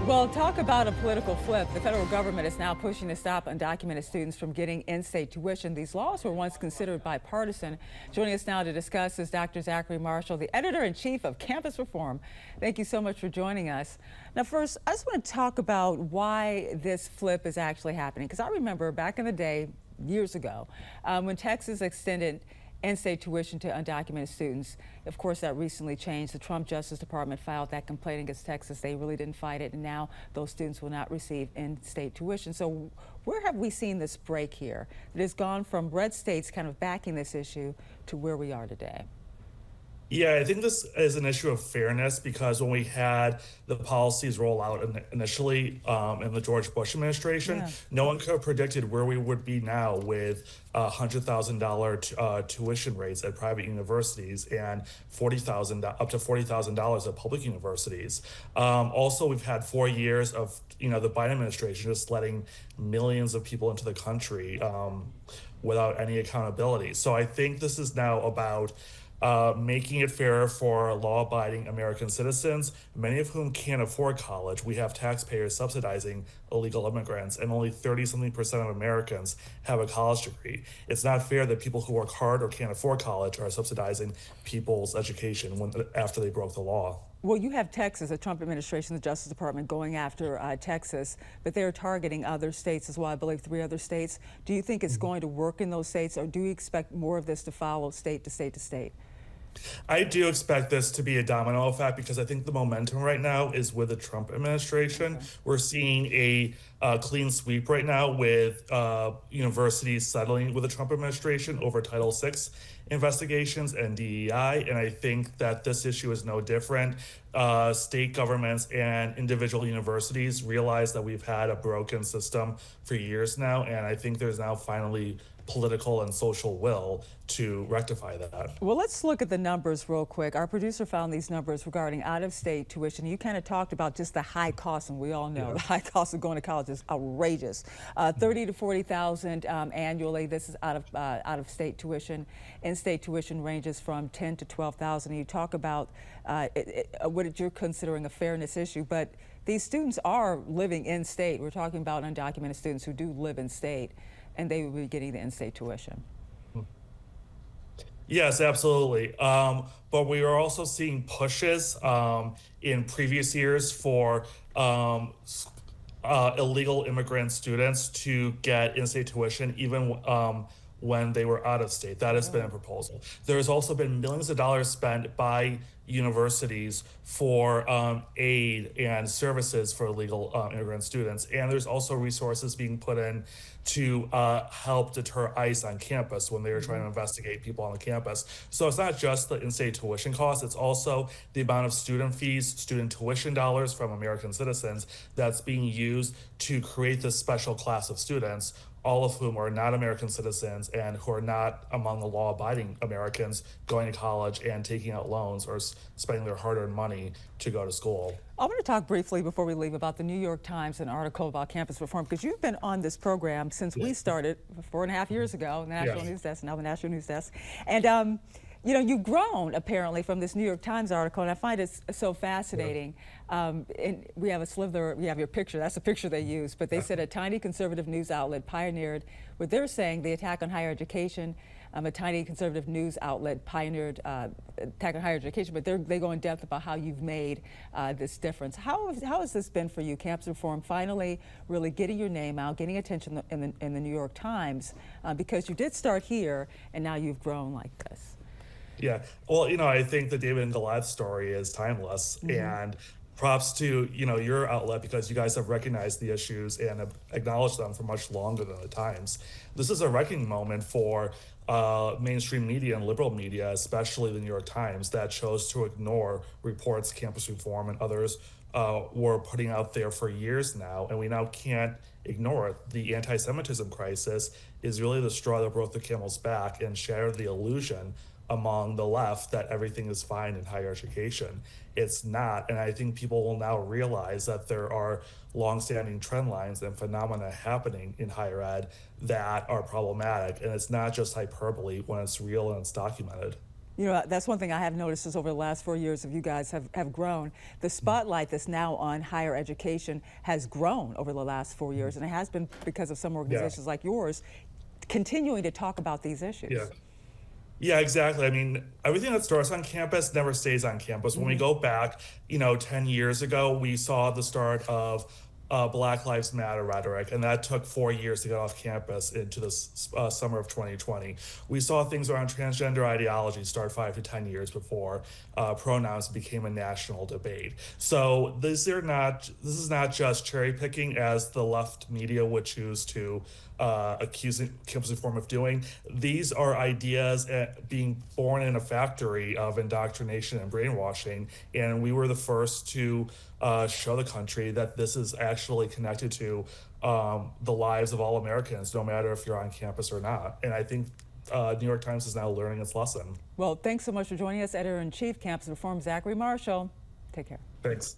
Well, talk about a political flip. The federal government is now pushing to stop undocumented students from getting in-state tuition. These laws were once considered bipartisan. Joining us now to discuss is Dr. Zachary Marschall, the editor-in-chief of Campus Reform. Thank you so much for joining us. Now, first, I just want to talk about why this flip is actually happening, because I remember back in the day, years ago, when Texas extended in-state tuition to undocumented students. Of course, that recently changed. The Trump Justice Department filed that complaint against Texas. They really didn't fight it, and now those students will not receive in-state tuition. So where have we seen this break here? It has gone from red states kind of backing this issue to where we are today. Yeah, I think this is an issue of fairness because when we had the policies roll out initially in the George Bush administration, no one could have predicted where we would be now with $100,000 tuition rates at private universities and up to $40,000 at public universities. Also, we've had 4 years of the Biden administration just letting millions of people into the country without any accountability. So I think this is now about making it fairer for law-abiding American citizens, many of whom can't afford college. We have taxpayers subsidizing illegal immigrants, and only 30-something% of Americans have a college degree. It's not fair that people who work hard or can't afford college are subsidizing people's education after they broke the law. Well, you have Texas, the Trump administration, the Justice Department going after Texas, but they're targeting other states as well, I believe 3 other states. Do you think it's going to work in those states, or do you expect more of this to follow state to state to state? I do expect this to be a domino effect because I think the momentum right now is with the Trump administration. We're seeing a clean sweep right now with universities settling with the Trump administration over Title VI investigations and DEI, and I think that this issue is no different. State governments and individual universities realize that we've had a broken system for years now, and I think there's now finally political and social will to rectify that. Well, let's look at the numbers real quick. Our producer found these numbers regarding out-of-state tuition. You kind of talked about just the high cost, and we all know the high cost of going to college is outrageous. 30 to 40,000 annually. This is out of state tuition. In-state tuition ranges from 10 to 12,000. You talk about what you're considering a fairness issue, but these students are living in state. We're talking about undocumented students who do live in state, and they will be getting the in-state tuition. Yes, absolutely. But we are also seeing pushes in previous years for illegal immigrant students to get in-state tuition, even when they were out of state. That has been a proposal. There's also been millions of dollars spent by universities for aid and services for illegal immigrant students. And there's also resources being put in to help deter ICE on campus when they are trying to investigate people on the campus. So it's not just the in-state tuition costs, it's also the amount of student fees, student tuition dollars from American citizens that's being used to create this special class of students, all of whom are not American citizens and who are not among the law-abiding Americans going to college and taking out loans or spending their hard-earned money to go to school. I want to talk briefly before we leave about the New York Times, an article about campus reform, because you've been on this program since we started 4.5 years ago, the National News Desk, now the National News Desk. And you've grown apparently from this New York Times article, and I find it so fascinating. And we have a sliver, we have your picture, that's the picture they used, but they said a tiny conservative news outlet pioneered what they're saying, the attack on higher education. A tiny conservative news outlet pioneered attack on higher education, but they go in depth about how you've made this difference. How has this been for you, campus reform, finally really getting your name out, getting attention in the New York Times, because you did start here and now you've grown like this? Yeah, well, I think the David and Goliath story is timeless, and props to your outlet because you guys have recognized the issues and have acknowledged them for much longer than the Times. This is a reckoning moment for mainstream media and liberal media, especially the New York Times, that chose to ignore reports Campus Reform and others were putting out there for years now, and we now can't ignore it. The anti-Semitism crisis is really the straw that broke the camel's back and shattered the illusion among the left that everything is fine in higher education. It's not, and I think people will now realize that there are longstanding trend lines and phenomena happening in higher ed that are problematic, and it's not just hyperbole when it's real and it's documented. You know, that's one thing I have noticed is over the last 4 years of you guys have grown. The spotlight that's now on higher education has grown over the last 4 years, and it has been because of some organizations like yours continuing to talk about these issues. Yeah, exactly. I mean, everything that starts on campus never stays on campus. When we go back, 10 years ago, we saw the start of Black Lives Matter rhetoric, and that took 4 years to get off campus into this summer of 2020. We saw things around transgender ideology start 5 to 10 years before pronouns became a national debate. So this is not just cherry picking, as the left media would choose to accuse campus reform of doing. These are ideas being born in a factory of indoctrination and brainwashing, and we were the first to show the country that this is actually connected to the lives of all Americans, no matter if you're on campus or not. And I think New York Times is now learning its lesson. Well, thanks so much for joining us, Editor-in-Chief, Campus Reform, Zachary Marschall. Take care. Thanks.